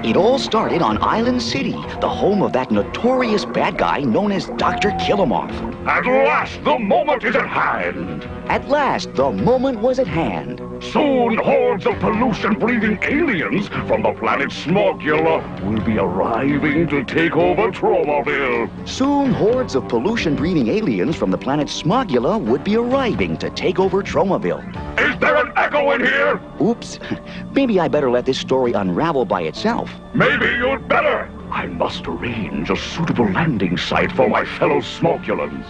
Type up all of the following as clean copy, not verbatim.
It all started on Island City, the home of that notorious bad guy known as Dr. Killemoff. At last, the moment is at hand. At last, the moment was at hand. Soon, hordes of pollution-breathing aliens from the planet Smogula will be arriving to take over Tromaville. Soon, hordes of pollution-breathing aliens from the planet Smogula would be arriving to take over Tromaville. Is there an echo in here? Oops. Maybe I better let this story unravel by itself. Maybe you'd better. I must arrange a suitable landing site for my fellow Smogulans.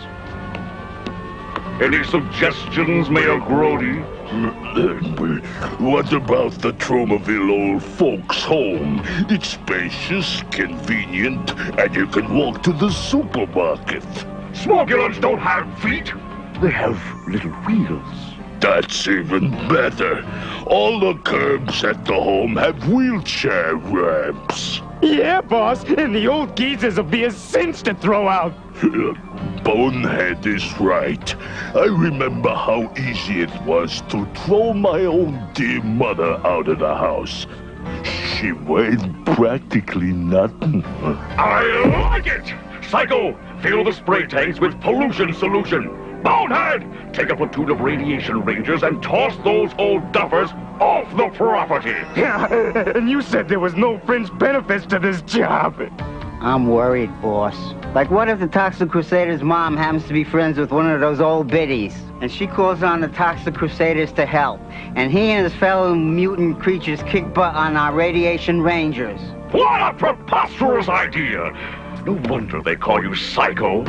Any suggestions, Mayor Grody? What about the Tromaville old folks' home? It's spacious, convenient, and you can walk to the supermarket. Smogulans don't have feet. They have little wheels. That's even better. All the curbs at the home have wheelchair ramps. Yeah, boss, and the old geezers will be a cinch to throw out. Bonehead is right. I remember how easy it was to throw my own dear mother out of the house. She weighed practically nothing. I like it! Psycho, fill the spray tanks with pollution solution. Bonehead, take a platoon of radiation rangers and toss those old duffers off the property. Yeah, and you said there was no fringe benefits to this job. I'm worried, boss. Like, what if the Toxic Crusaders' mom happens to be friends with one of those old biddies, and she calls on the Toxic Crusaders to help, and he and his fellow mutant creatures kick butt on our radiation rangers? What a preposterous idea! No wonder they call you Psycho.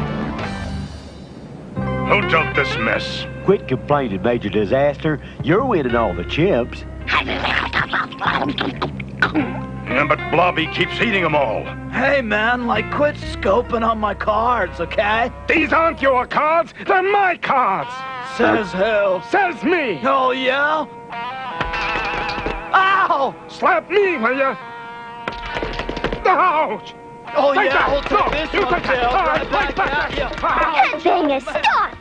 Who dumped this mess? Quit complaining, Major Disaster. You're winning all the chips. Yeah, but Blobby keeps eating them all. Hey, man, quit scoping on my cards, okay? These aren't your cards, they're my cards. Says who? Says me. Oh, yeah? Ow! Slap me, will ya? Ouch! Oh, Take yeah, that. we'll take No, this you one, take that. Tails, All right right, back take at that. you. Headbanger, stop!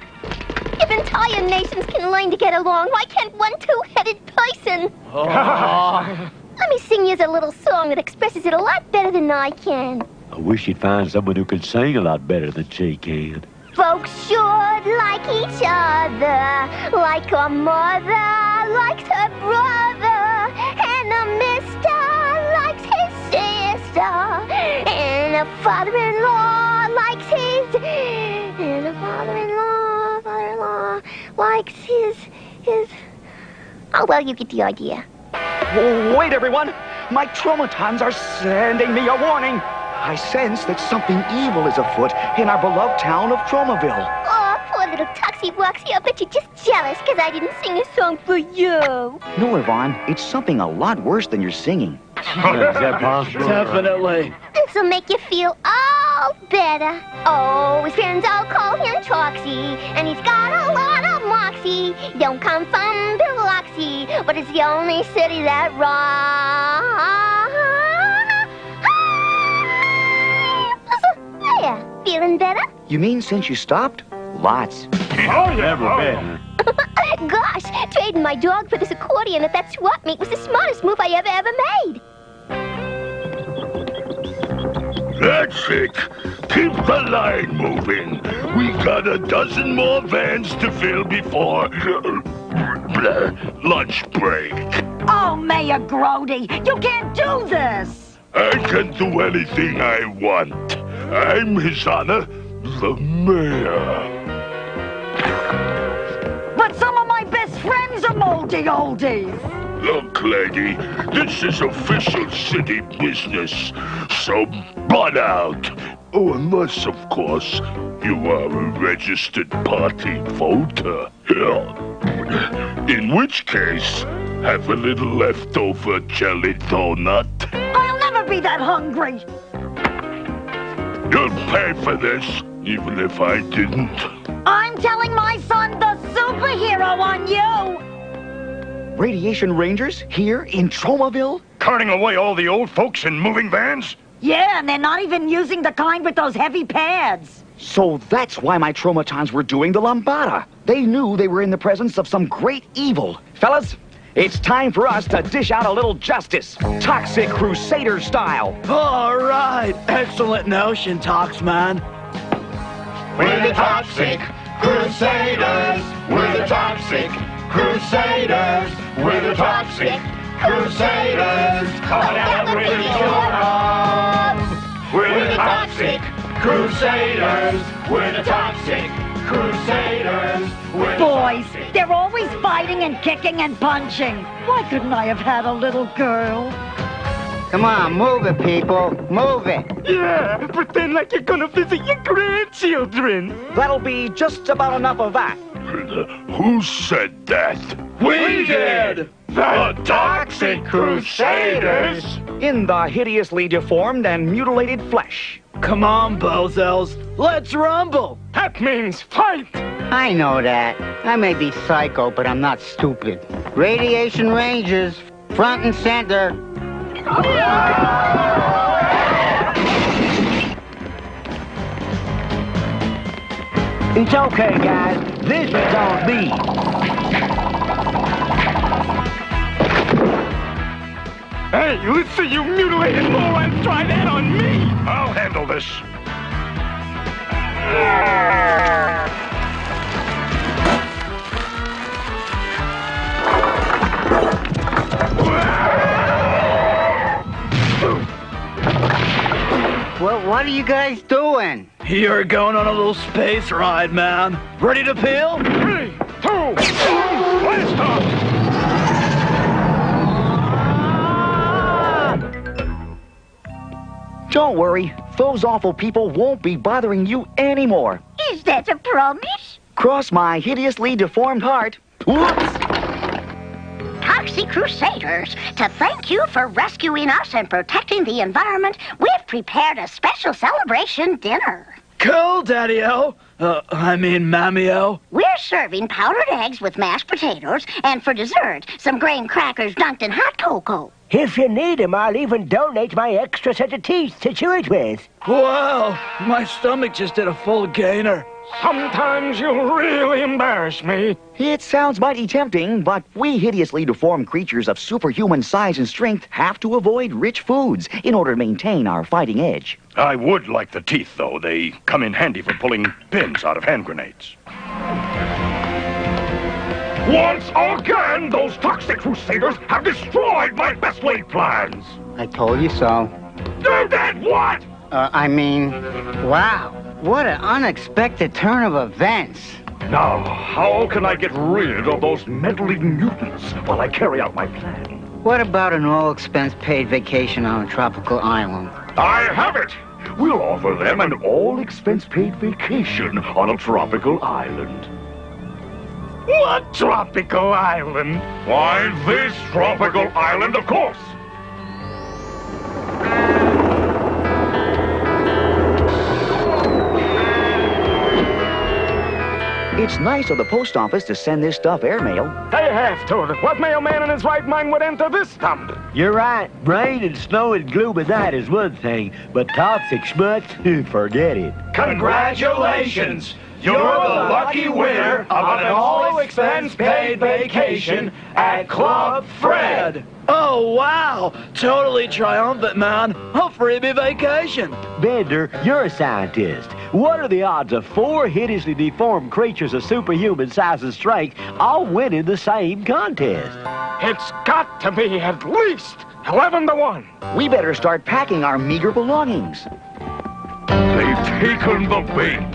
If entire nations can learn to get along, why can't one two-headed person? Oh. Let me sing you a little song that expresses it a lot better than I can. I wish you'd find someone who can sing a lot better than she can. Folks should like each other, like a mother likes her brother, and a mister likes his sister, and a father-in-law likes his, and a father-in-law likes his... Oh, well, you get the idea. Wait, everyone! My Tromatons are sending me a warning! I sense that something evil is afoot in our beloved town of Tromaville. Oh, poor little Toxic Roxy, I bet you're just jealous because I didn't sing a song for you. No, Yvonne, it's something a lot worse than your singing. Is that possible? Definitely. This'll make you feel all better. Oh, his friends all call him Toxie, and he's got a lot of moxie. Don't come from Biloxi, but it's the only city that rocks. There, feeling better? You mean since you stopped? Lots. Oh, yeah. Never been. Gosh, trading my dog for this accordion at that swap meet was the smartest move I ever made. That's it. Keep the line moving. We got a dozen more vans to fill before lunch break. Oh, Mayor Grody, you can't do this! I can do anything I want. I'm His Honor, the Mayor. But some of my best friends are moldy oldies. Look, lady, this is official city business, so butt out. Oh, unless, of course, you are a registered party voter. In which case, have a little leftover jelly donut. I'll never be that hungry. You'll pay for this, even if I didn't. I'm telling my son the superhero on you. Radiation Rangers here in Tromaville? Carting away all the old folks in moving vans? Yeah, and they're not even using the kind with those heavy pads. So that's why my Tromatons were doing the lambada. They knew they were in the presence of some great evil. Fellas, It's time for us to dish out a little justice, Toxic Crusaders style. All right. Excellent notion, Toxman. We're the Toxic Crusaders. We're the Toxic Crusaders. We're the Toxic Crusaders. On every job. We're the Toxic Crusaders. We're the Toxic Crusaders. We're Boys, they're always fighting and kicking and punching. Why couldn't I have had a little girl? Come on, move it, people. Move it. Yeah, pretend like you're gonna visit your grandchildren. That'll be just about enough of that. Who said that? We did! The Toxic Crusaders! In the hideously deformed and mutilated flesh. Come on, bozos. Let's rumble. That means fight. I know that. I may be psycho, but I'm not stupid. Radiation Rangers, front and center. It's okay, guys. This is on me. Hey, let's see you mutilated lowlife try that on me. I'll handle this. Well, what are you guys doing? You're going on a little space ride, man. Ready to peel? 3, 2, 1, blast off! Don't worry, those awful people won't be bothering you anymore. Is that a promise? Cross my hideously deformed heart. Whoops! Toxic Crusaders, to thank you for rescuing us and protecting the environment, we've prepared a special celebration dinner. Cool, Daddy-O. Mammy-O. We're serving powdered eggs with mashed potatoes, and for dessert, some graham crackers dunked in hot cocoa. If you need them, I'll even donate my extra set of teeth to chew it with. Wow, my stomach just did a full gainer. Sometimes you really embarrass me. It sounds mighty tempting, but we hideously deformed creatures of superhuman size and strength have to avoid rich foods in order to maintain our fighting edge. I would like the teeth, though. They come in handy for pulling pins out of hand grenades. Once again, those Toxic Crusaders have destroyed my best laid plans! I told you so. You did what? Wow. What an unexpected turn of events. Now, how can I get rid of those meddling mutants while I carry out my plan? What about an all-expense-paid vacation on a tropical island? I have it! We'll offer them an all-expense-paid vacation on a tropical island. What tropical island? Why, this tropical island, of course! It's nice of the post office to send this stuff airmail. They have to. What mailman in his right mind would enter this dump? You're right. Rain and snow and gloom at night is one thing, but toxic schmutz, forget it. Congratulations! You're the lucky winner of an all-expense-paid vacation at Club Fred! Oh, wow. Totally triumphant, man. A freebie vacation. Bender, you're a scientist. What are the odds of 4 hideously deformed creatures of superhuman size and strength all winning the same contest? It's got to be at least 11 to 1. We better start packing our meager belongings. They've taken the bait.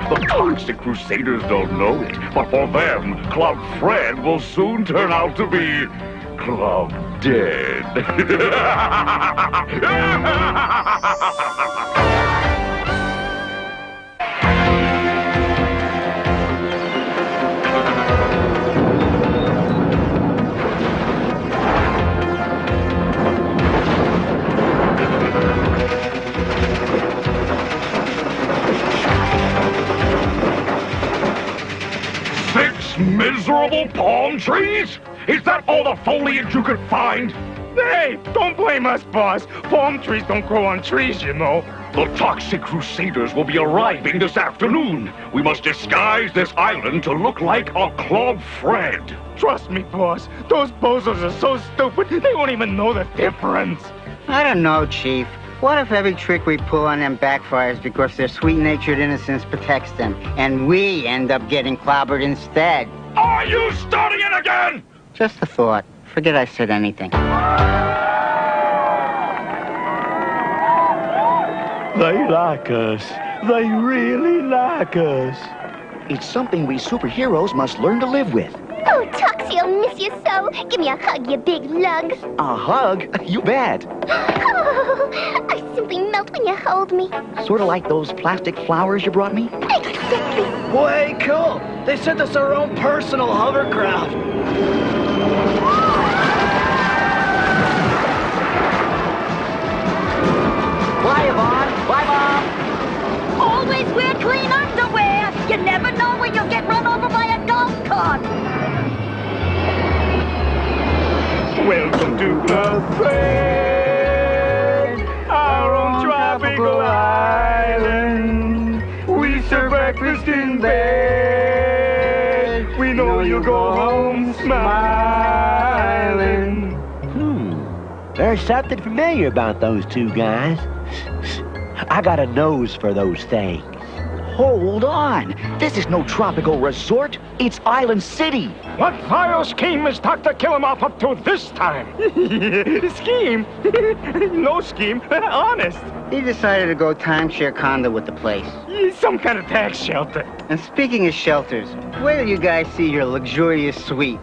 The Toxic Crusaders don't know it, but for them, Club Fred will soon turn out to be Club Dead. 6 miserable palm trees? Is that all the foliage you could find? Hey, don't blame us, boss. Palm trees don't grow on trees, you know. The Toxic Crusaders will be arriving this afternoon. We must disguise this island to look like a Club Fred. Trust me, boss. Those bozos are so stupid, they won't even know the difference. I don't know, Chief. What if every trick we pull on them backfires because their sweet-natured innocence protects them, and we end up getting clobbered instead? Are you starting it again? Just a thought. Forget I said anything. They like us. They really like us. It's something we superheroes must learn to live with. Oh, Toxie, I'll miss you so. Give me a hug, you big lug. A hug? You bet. Oh, I simply melt when you hold me. Sort of like those plastic flowers you brought me? Exactly. Way cool. They sent us our own personal hovercraft. Bye, Yvonne. Bye, Mom. Always wear clean underwear. You never know when you'll get run over by a golf cart. Welcome to the Fred, our own tropical island. We serve breakfast in bed. We know you'll go home smiling. There's something familiar about those two guys. I got a nose for those things. Hold on. This is no tropical resort. It's Island City. What vile scheme is Dr. Killemoff up to this time? Scheme? No scheme. Honest. He decided to go timeshare condo with the place. Some kind of tax shelter. And speaking of shelters, where do you guys see your luxurious suite?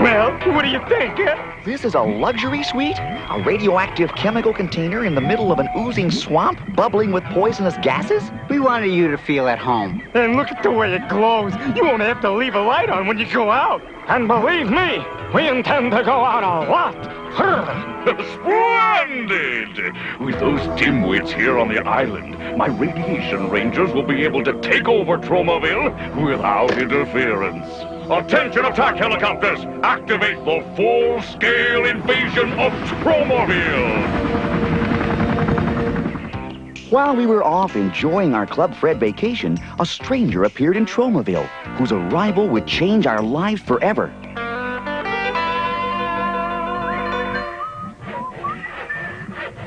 Well, what do you think, huh? This is a luxury suite? A radioactive chemical container in the middle of an oozing swamp bubbling with poisonous gases? We wanted you to feel at home. And look at the way it glows. You won't have to leave a light on when you go out. And believe me, we intend to go out a lot. Splendid! With those dimwits here on the island, my radiation rangers will be able to take over Tromaville without interference. Attention attack helicopters! Activate the full-scale invasion of Tromaville! While we were off enjoying our Club Fred vacation, a stranger appeared in Tromaville, whose arrival would change our lives forever.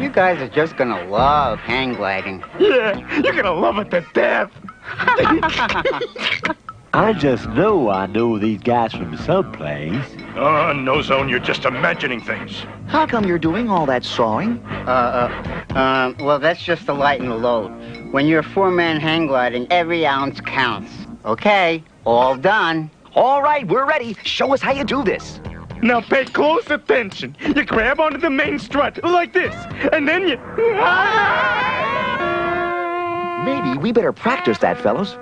You guys are just gonna love hang gliding. Yeah, you're gonna love it to death. I just know I know these guys from someplace. Oh, no, Zone, you're just imagining things. How come you're doing all that sawing? Well, that's just to lighten the load. When you're four-man hang gliding, every ounce counts. Okay, all done. All right, we're ready. Show us how you do this. Now pay close attention. You grab onto the main strut like this, and then you... Maybe we better practice that, fellows.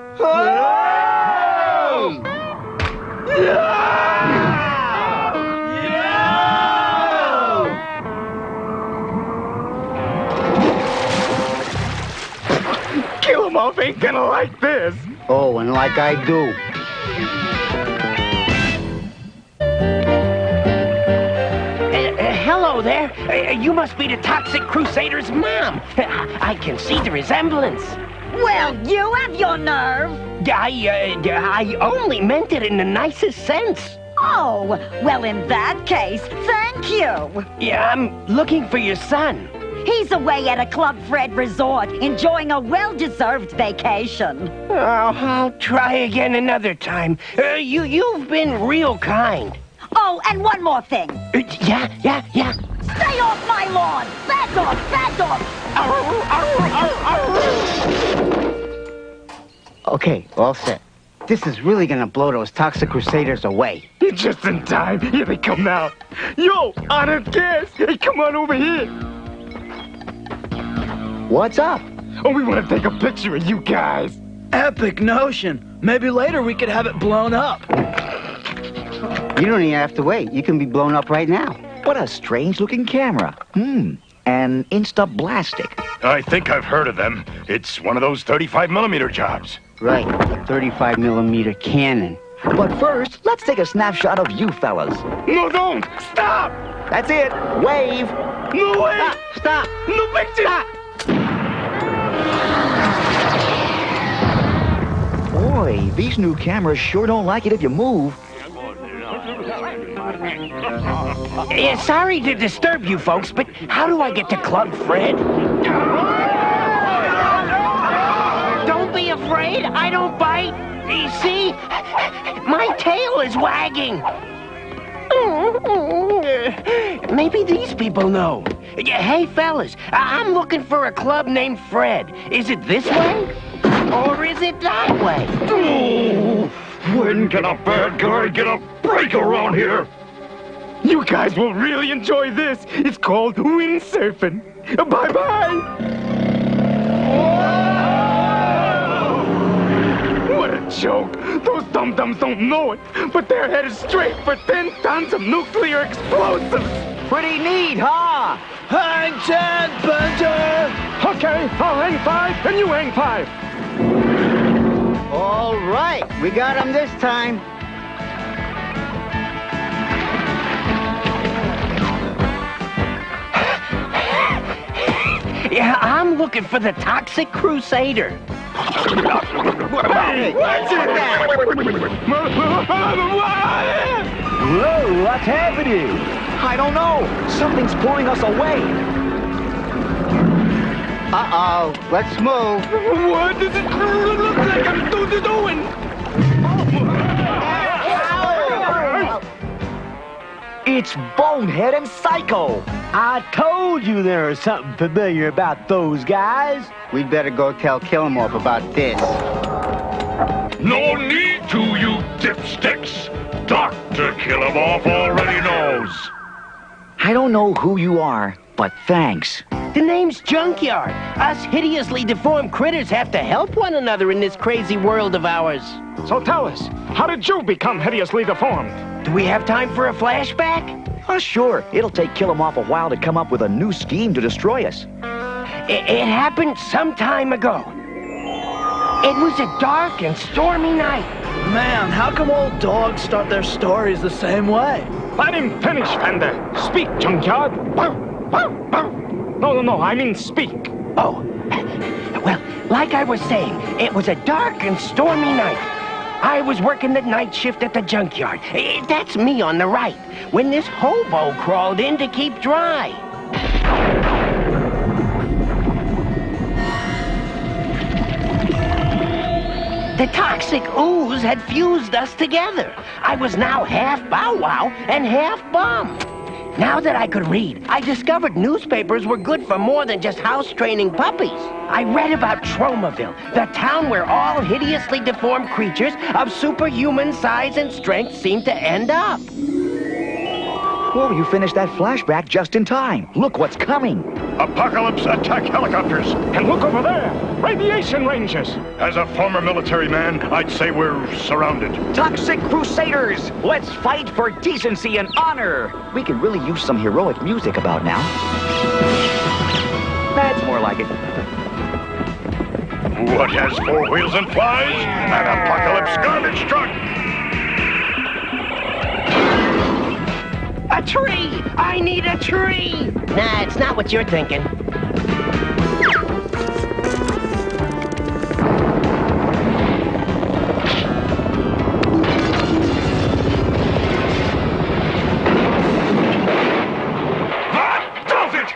Killemoff ain't gonna like this. Oh, and like I do. Hello there. You must be the Toxic Crusaders' mom. I can see the resemblance. Well, you have your nerve. I only meant it in the nicest sense. Oh, well, in that case, thank you. Yeah, I'm looking for your son. He's away at a Club Fred resort, enjoying a well-deserved vacation. Oh, I'll try again another time. You've been real kind. Oh, and one more thing. Yeah. Stay off my lawn! Bad dog! Okay, all set. This is really gonna blow those Toxic Crusaders away. Just in time. Here they come now. Yo, honored guest. Hey, come on over here. What's up? Oh, we want to take a picture of you guys. Epic notion. Maybe later we could have it blown up. You don't even have to wait. You can be blown up right now. What a strange-looking camera. An Insta-Blastic. I think I've heard of them. It's one of those 35mm jobs. Right, a 35mm cannon. But first, let's take a snapshot of you fellas. No, don't! Stop! That's it. Wave. No way! Stop! No picture! Stop! Boy, these new cameras sure don't like it if you move. Sorry to disturb you folks, but how do I get to Club Fred? Don't be afraid, I don't bite. You see? My tail is wagging. Maybe these people know. Hey, fellas, I'm looking for a club named Fred. Is it this way? Or is it that way? Oh, when can a bad guy get a break around here? You guys will really enjoy this. It's called windsurfing. Bye-bye. What a joke. Those dum-dums don't know it, but they're headed straight for 10 tons of nuclear explosives. Pretty neat, huh? Hang 10, Bender! Okay, I'll hang 5 and you hang 5. All right, we got him this time. Yeah, I'm looking for the Toxic Crusader. Hey, what's it? Whoa, what's happening? I don't know. Something's pulling us away. Uh-oh, let's move. What does it look like I'm doing? It's Bonehead and Psycho. I told you there was something familiar about those guys. We'd better go tell Killemoff about this. No need to, you dipsticks. Dr. Killemoff already knows. I don't know who you are, but thanks. The name's Junkyard. Us hideously deformed critters have to help one another in this crazy world of ours. So tell us, how did you become hideously deformed? Do we have time for a flashback? Sure. It'll take Killemoff a while to come up with a new scheme to destroy us. It happened some time ago. It was a dark and stormy night. Man, how come old dogs start their stories the same way? Let him finish, Fender. Speak, Junkyard. No, I mean speak. Oh, well, like I was saying, it was a dark and stormy night. I was working the night shift at the junkyard. That's me on the right, when this hobo crawled in to keep dry. The toxic ooze had fused us together. I was now half Bow Wow and half Bum. Now that I could read, I discovered newspapers were good for more than just house-training puppies. I read about Tromaville, the town where all hideously deformed creatures of superhuman size and strength seem to end up. Well, you finished that flashback just in time. Look what's coming. Apocalypse attack helicopters. And look over there, radiation rangers. As a former military man, I'd say we're surrounded. Toxic Crusaders! Let's fight for decency and honor! We could really use some heroic music about now. That's more like it. What has 4 wheels and flies? An apocalypse garbage truck! A tree! I need a tree! Nah, it's not what you're thinking. That does it!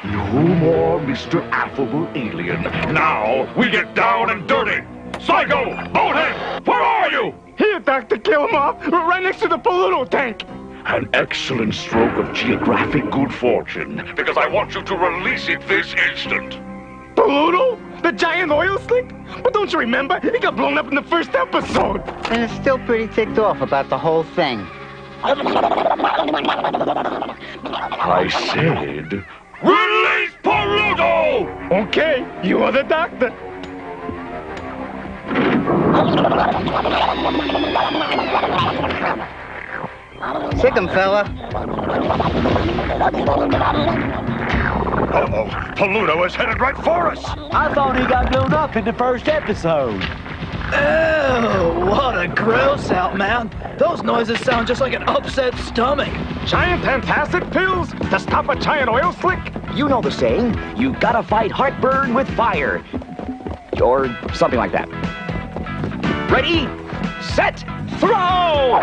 No more Mr. Affable Alien. Now we get down and dirty. Psycho! Bonehead! Where are you? Here, Dr. Killemoff, right next to the polluto tank. An excellent stroke of geographic good fortune, because I want you to release it this instant. Polluto? The giant oil slick? But don't you remember? It got blown up in the first episode. And it's still pretty ticked off about the whole thing. I said, release Polluto! Okay, you are the doctor. Sick 'em, fella. Uh-oh, Polluto is headed right for us. I thought he got blown up in the first episode. Ew, what a gross out, man. Those noises sound just like an upset stomach. Giant antacid pills to stop a giant oil slick? You know the saying, you gotta fight heartburn with fire. Or something like that. Ready, set, throw!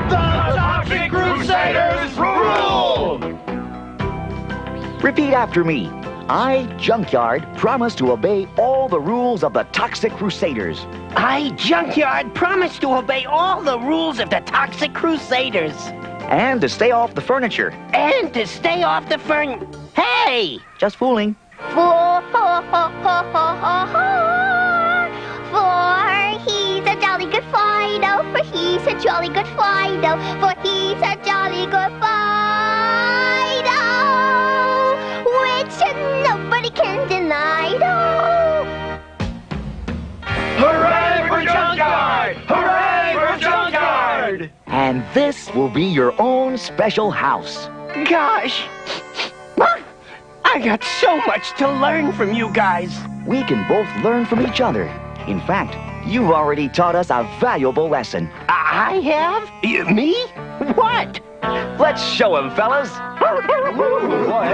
Toxic Crusaders rule! Repeat after me. I, Junkyard, promise to obey all the rules of the Toxic Crusaders. I, Junkyard, promise to obey all the rules of the Toxic Crusaders. And to stay off the furniture. And to stay off the Hey! Just fooling. For he's a jolly good Fido. For he's a jolly good Fido. For he's a jolly good Fido. Which nobody can deny. Hooray for Junkyard! Hooray for Junkyard! And this will be your own special house. Gosh! I got so much to learn from you guys. We can both learn from each other. In fact, you've already taught us a valuable lesson. I have? Me? What? Let's show him, fellas. Boy,